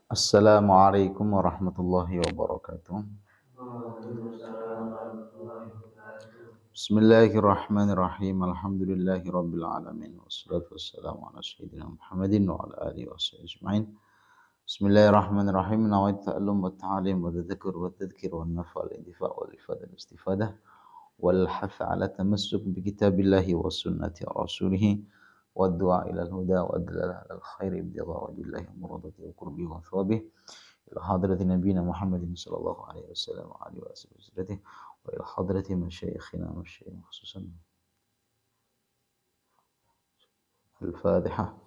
Assalamualaikum warahmatullahi wabarakatuh. Bismillahirrahmanirrahim. Alhamdulillahi rabbil alamin. Wassalatu wassalamu ala sayyidina Muhammadin wa ala alihi wa sahbihi ajma'in. Bismillahirrahmanirrahim. Nawaitu ta'allum wa ta'alim wa tadhakkur wa tadhkir wa nafa' al-intifa' wal ifad al-istifadah wal hath ala tamassuk bi kitabillahi wa sunnati rasulih wa du'a ila al-huda wa adlala ala al-khairi ibtigha wajillahi muradati wa qurbi wa thawabih ila hadrati nabiyina Muhammadin sallallahu alaihi wasallam wa alihi wa sahbihi wa ila hadrati masyayikhina wa masyayikhina khususan al-Fatihah.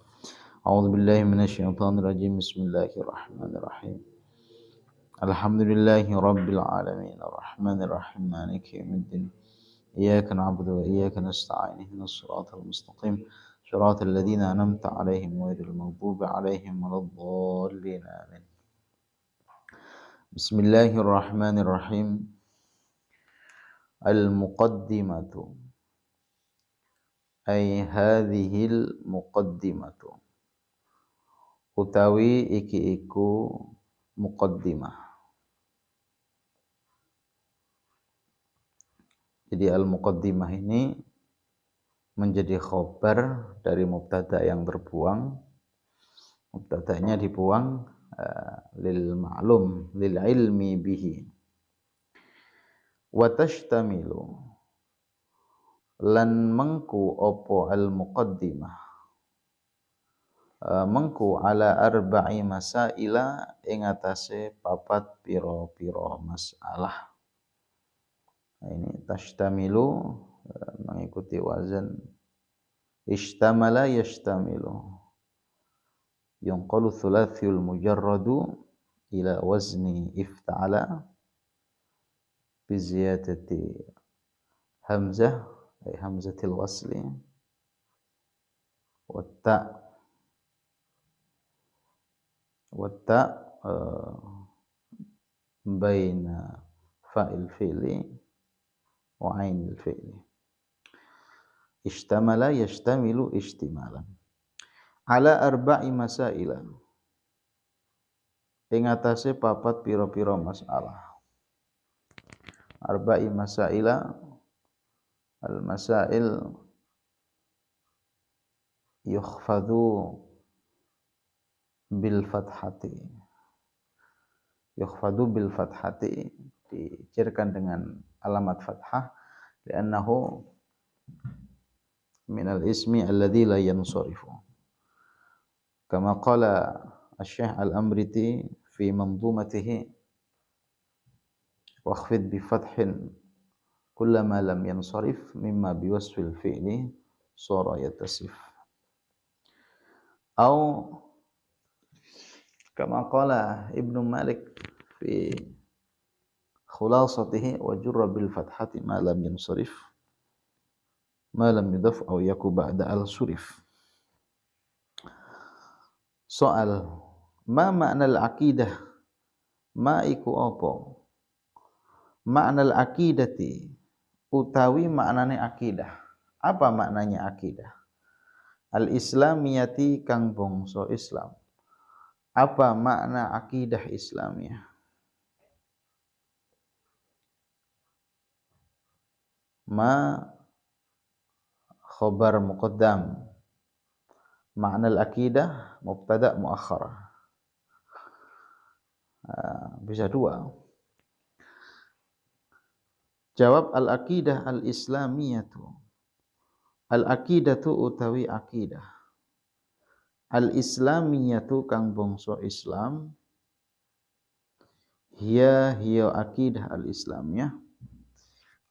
A'udzu billahi minasyaitonir rajim. Bismillahirrahmanirrahim. Alhamdulillahi rabbil alamin arrahmanir rahim maliki yaumiddin. Iyyaka na'budu wa iyyaka nasta'in ihdinas siratal mustaqim siratal ladzina an'amta 'alaihim ghairil maghdubi 'alaihim waladdallin. Amin. Bismillahirrahmanirrahim. Al-muqaddimatu ay hadhil muqaddimatu utawi iki iku muqaddimah. Jadi al-muqaddimah ini menjadi khobar dari mubtada yang terbuang. Mubtadanya dibuang lil ma'lum lil ilmi bihi. Wa tashtamilu lan mengku opo al-muqaddimah mengku ala arba'i masaila ing atase papat pira-pira masalah. Nah, ini tashtamilu mengikuti wazan ishtamala yashtamilu. Yunqalu thulathiyul mujarradu ila wazni ifta'ala bi ziyadati hamzah ay hamzatil wasli wa ta baina fa'il fi'li wa ainil fi'li. Ishtamala yashtamilu ishtimalan ala arba'i masaila ing atase papat pira-pira masalah. Arba'i masaila al-masail yukhfadu bil fathati. Yukhfadu bil fathati dicirikan dengan alamat fathah li'annahu minal ismi alladhi la yansarifu. Kama qala Asy-Syaikh Al-Amriti fi manzumatihi wakhfid bi fathin kullama lam yansarif mimma biwasfil fi'li sara yatasif. Au kama qala Ibnu Malik fi khulasatihi wa jurra bil fathati ma lam yansarif ma lam yudaf aw yaku ba'da al-surif. Soal ma makna al-aqidah? Ma iku apa? Makna al-aqidati utawi maknane akidah. Apa maknanya akidah? Al-islamiyati kang bangsa Islam. Apa makna akidah Islamiyah? Ma khabar muqaddam. Makna al-aqidah mubtada muakhar. Bisa dua. Jawab al-aqidah al-islamiyatu. Al-aqidatu utawi aqidah. Al-islamiyatu kang bangsa Islam. Hiya aqidah al-islamiyah.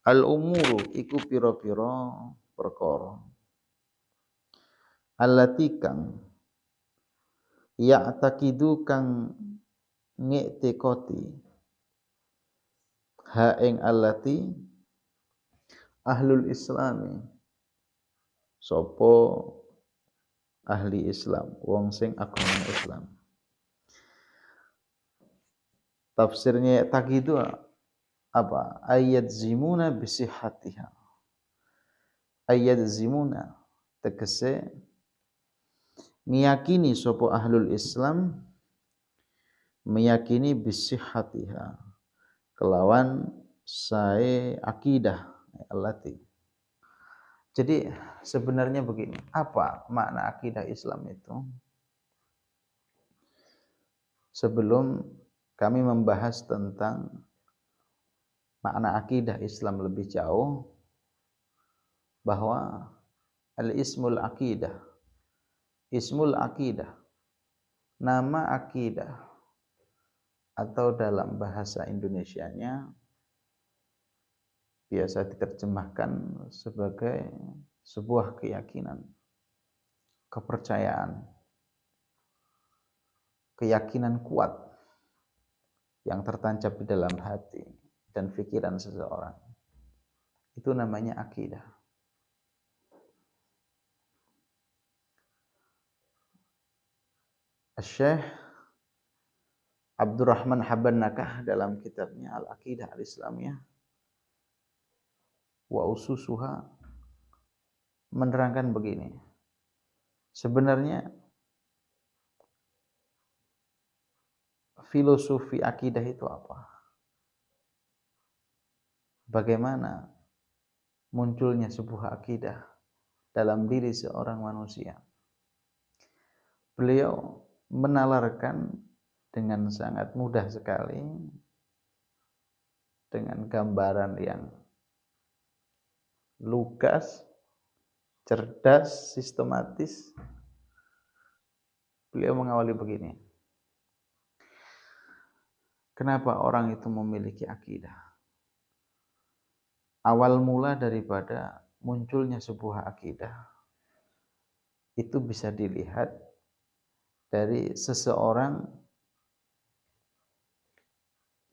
Al-umuru iku pira-pira perkara. Allati kang ya'taqidu kang ngiktikoti ha ing allati ahlul islami sapa ahli Islam wong sing agama Islam. Tafsirnya ya'taqidu apa? Ayat zimuna bisihatiha. Ayat zimuna tegese ngiyakini sapa ahlul Islam meyakini bisihhatiha kelawan sae akidah allati. Jadi sebenarnya begini, apa makna akidah Islam itu? Sebelum kami membahas tentang makna akidah Islam lebih jauh, bahwa al-ismul akidah, ismul akidah, nama akidah atau dalam bahasa Indonesianya biasa diterjemahkan sebagai sebuah keyakinan, kepercayaan, keyakinan kuat yang tertancap di dalam hati dan pikiran seseorang. Itu namanya akidah. Syekh Abdurrahman Habban Nakah dalam kitabnya Al-Aqidah Al-Islamiyah wa Ususuha menerangkan begini. Sebenarnya filosofi akidah itu apa? Bagaimana munculnya sebuah akidah dalam diri seorang manusia? Beliau menalarkan dengan sangat mudah sekali, dengan gambaran yang lugas, cerdas, sistematis. Beliau mengawali begini. Kenapa orang itu memiliki akidah? Awal mula daripada munculnya sebuah akidah itu bisa dilihat dari seseorang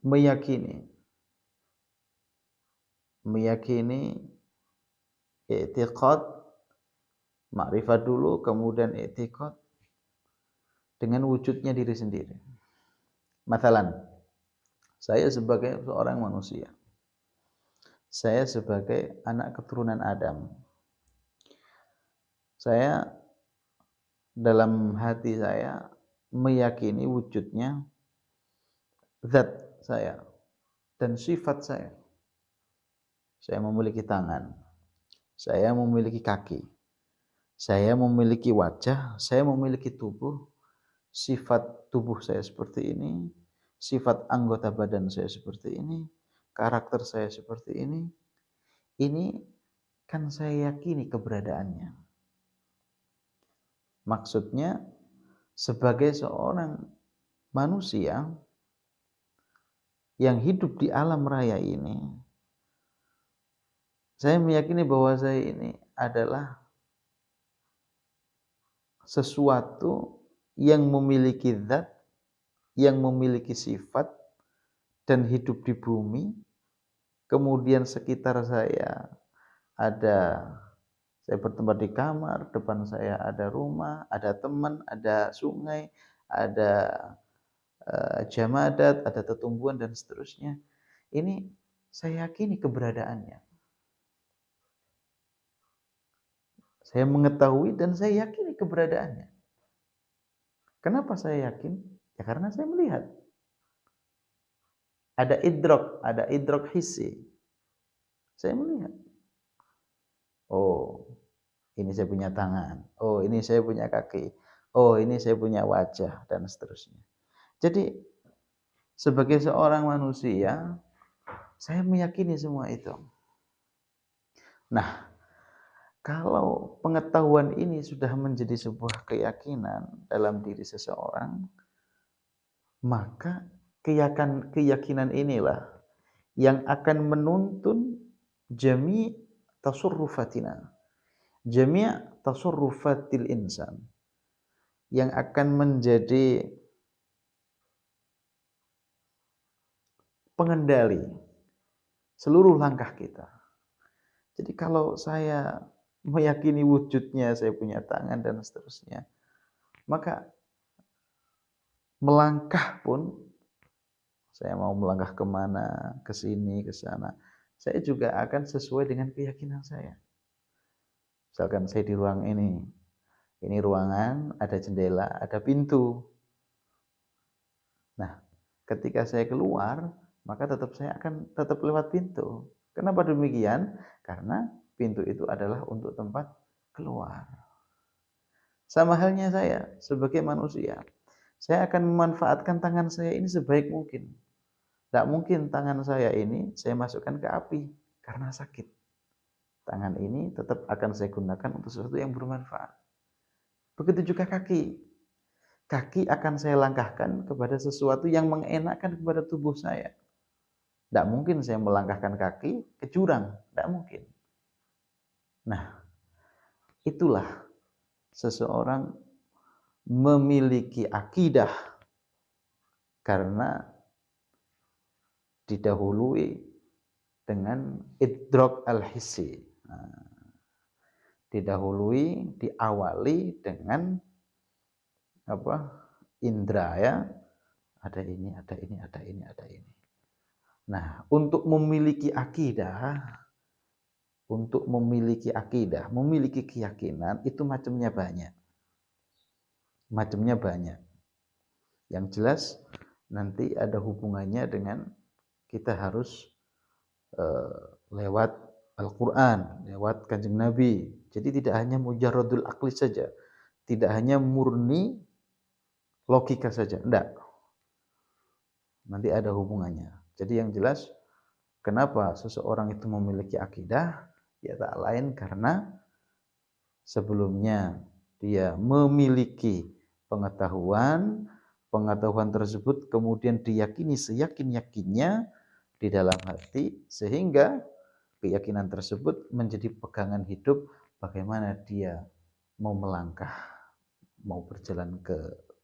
meyakini i'tiqad, ma'rifat dulu, kemudian i'tiqad dengan wujudnya diri sendiri. Mathalan, saya sebagai seorang manusia, saya sebagai anak keturunan Adam, saya dalam hati saya meyakini wujudnya zat saya dan sifat saya. Saya memiliki tangan, saya memiliki kaki, saya memiliki wajah, saya memiliki tubuh, sifat tubuh saya seperti ini, sifat anggota badan saya seperti ini, karakter saya seperti ini. Ini kan saya yakini keberadaannya. Maksudnya sebagai seorang manusia yang hidup di alam raya ini, saya meyakini bahwa saya ini adalah sesuatu yang memiliki zat, yang memiliki sifat dan hidup di bumi. Kemudian sekitar saya saya bertempat di kamar, depan saya ada rumah, ada teman, ada sungai, ada jamadat, ada tetumbuhan dan seterusnya. Ini saya yakini keberadaannya. Saya mengetahui dan saya yakini keberadaannya. Kenapa saya yakin? Ya karena saya melihat. Ada idrok hissi. Saya melihat. Oh, ini saya punya tangan. Oh, ini saya punya kaki. Oh, ini saya punya wajah dan seterusnya. Jadi sebagai seorang manusia, saya meyakini semua itu. Nah, kalau pengetahuan ini sudah menjadi sebuah keyakinan dalam diri seseorang, maka keyakinan inilah yang akan menuntun jami' tasurrufatina, jami' tasurrufatil insan, yang akan menjadi pengendali seluruh langkah kita. Jadi kalau saya meyakini wujudnya, saya punya tangan dan seterusnya, maka melangkah pun, saya mau melangkah kemana, ke sini, ke sana, saya juga akan sesuai dengan keyakinan saya. Misalkan saya di ruang ini ruangan, ada jendela, ada pintu. Nah, ketika saya keluar, maka saya akan tetap lewat pintu. Kenapa demikian? Karena pintu itu adalah untuk tempat keluar. Sama halnya saya sebagai manusia. Saya akan memanfaatkan tangan saya ini sebaik mungkin. Tidak mungkin tangan saya ini saya masukkan ke api karena sakit. Tangan ini tetap akan saya gunakan untuk sesuatu yang bermanfaat. Begitu juga kaki. Kaki akan saya langkahkan kepada sesuatu yang mengenakkan kepada tubuh saya. Tidak mungkin saya melangkahkan kaki ke jurang. Tidak mungkin. Nah, itulah seseorang memiliki akidah karena didahului dengan idrok al-hissi. Didahului, diawali dengan indra ya. Ada ini, ada ini, ada ini, ada ini. Nah, untuk memiliki akidah, memiliki keyakinan itu macamnya banyak. Macamnya banyak. Yang jelas nanti ada hubungannya dengan kita harus lewat Al-Quran, lewat Kanjeng Nabi. Jadi tidak hanya mujarradul akli saja, tidak hanya murni logika saja, enggak. Nanti ada hubungannya. Jadi yang jelas, kenapa seseorang itu memiliki akidah? Ya tak lain karena sebelumnya dia memiliki pengetahuan tersebut kemudian diyakini seyakin-yakinnya di dalam hati, sehingga keyakinan tersebut menjadi pegangan hidup bagaimana dia mau melangkah, mau berjalan ke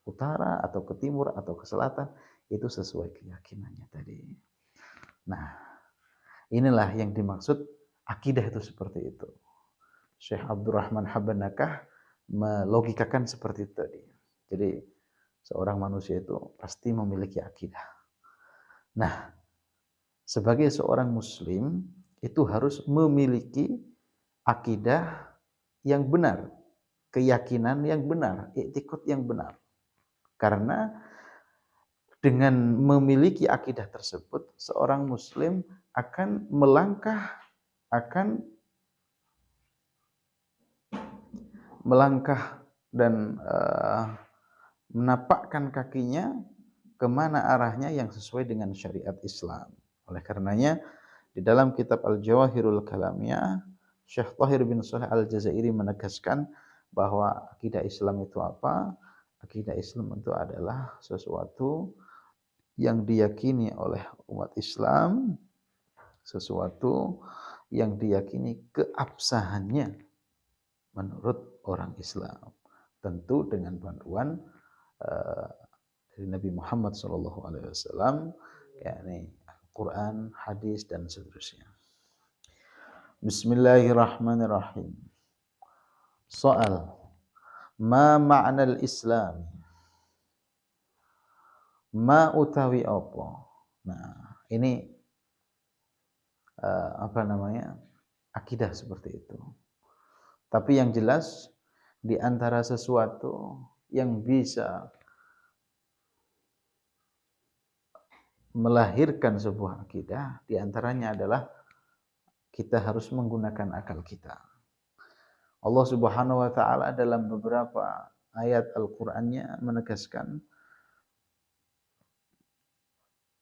utara atau ke timur atau ke selatan, itu sesuai keyakinannya tadi. Nah, inilah yang dimaksud akidah itu seperti itu. Syekh Abdurrahman Habbanakah melogikakan seperti itu tadi. Jadi seorang manusia itu pasti memiliki akidah. Nah, sebagai seorang muslim itu harus memiliki akidah yang benar, keyakinan yang benar, i'tiqad yang benar. Karena dengan memiliki akidah tersebut, seorang muslim akan melangkah dan menapakkan kakinya kemana arahnya yang sesuai dengan syariat Islam. Oleh karenanya, di dalam kitab Al-Jawahirul Kalamiyah, Syekh Tahir bin Shalih Al-Jazairi menegaskan bahwa akidah Islam itu apa? Akidah Islam itu adalah sesuatu yang diyakini oleh umat Islam, sesuatu yang diyakini keabsahannya menurut orang Islam, tentu dengan panduan dari Nabi Muhammad SAW, yakni Al-Quran, hadis dan seterusnya. Bismillahirrahmanirrahim. Soal, ma ma'nal Islam? Ma utawi apa? Nah, ini akidah seperti itu. Tapi yang jelas di antara sesuatu yang bisa melahirkan sebuah akidah, di antaranya adalah kita harus menggunakan akal kita. Allah Subhanahu wa taala dalam beberapa ayat Al-Qur'annya menegaskan,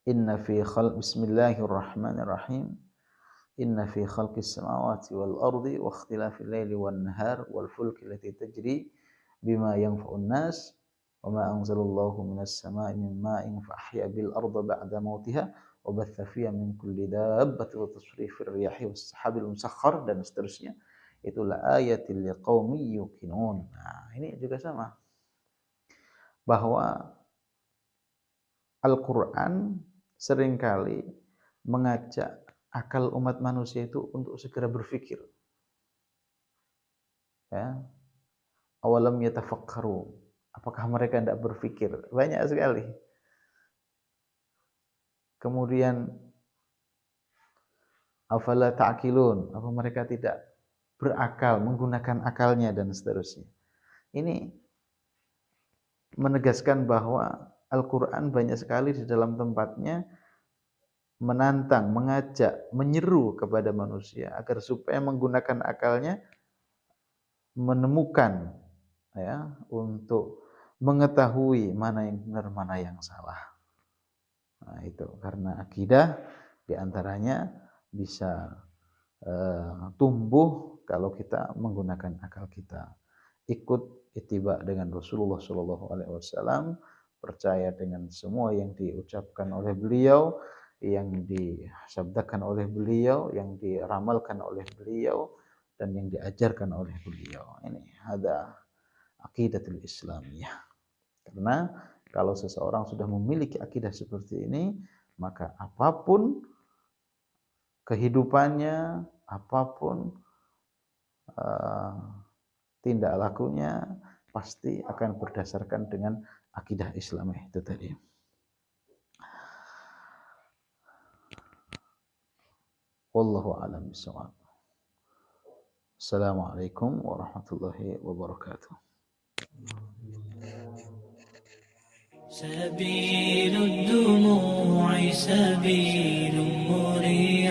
Bismillahirrahmanirrahim. Inna fi khalqis samawati wal ardi wa ikhtilafil laili wan nahar wal fulki allati tajri bima yanfa'un nas wa ma anzalallahu minas sama'i min ma'in fa ahya bil arda ba'da mautiha wa batha fiha min kulli dabbatin wa tasrifir riyahi was sahabil musakhkhar dan seterusnya. Itulah ayatil liqaumi yuqinun. Nah, ini juga sama. Bahwa Al-Qur'an seringkali mengajak akal umat manusia itu untuk segera berpikir. Ya. Awalam yatafakkaru. Apakah mereka tidak berpikir? Banyak sekali. Kemudian afala ta'qilun. Apa mereka tidak berakal, menggunakan akalnya dan seterusnya. Ini menegaskan bahwa Al-Quran banyak sekali di dalam tempatnya menantang, mengajak, menyeru kepada manusia agar supaya menggunakan akalnya menemukan, ya, untuk mengetahui mana yang benar, mana yang salah. Nah, itu karena akidah diantaranya bisa tumbuh kalau kita menggunakan akal kita, ikut ittiba dengan Rasulullah Shallallahu Alaihi Wasallam, percaya dengan semua yang diucapkan oleh beliau, yang disabdakan oleh beliau, yang diramalkan oleh beliau, dan yang diajarkan oleh beliau. Ini ada aqidatul Islamiyah. Karena kalau seseorang sudah memiliki akidah seperti ini, maka apapun kehidupannya, apapun tindak lakunya pasti akan berdasarkan dengan akidah Islam itu tadi. Wallahu a'lam bishawab. Assalamualaikum warahmatullahi wabarakatuh. سبيل الدموع سبيل مريح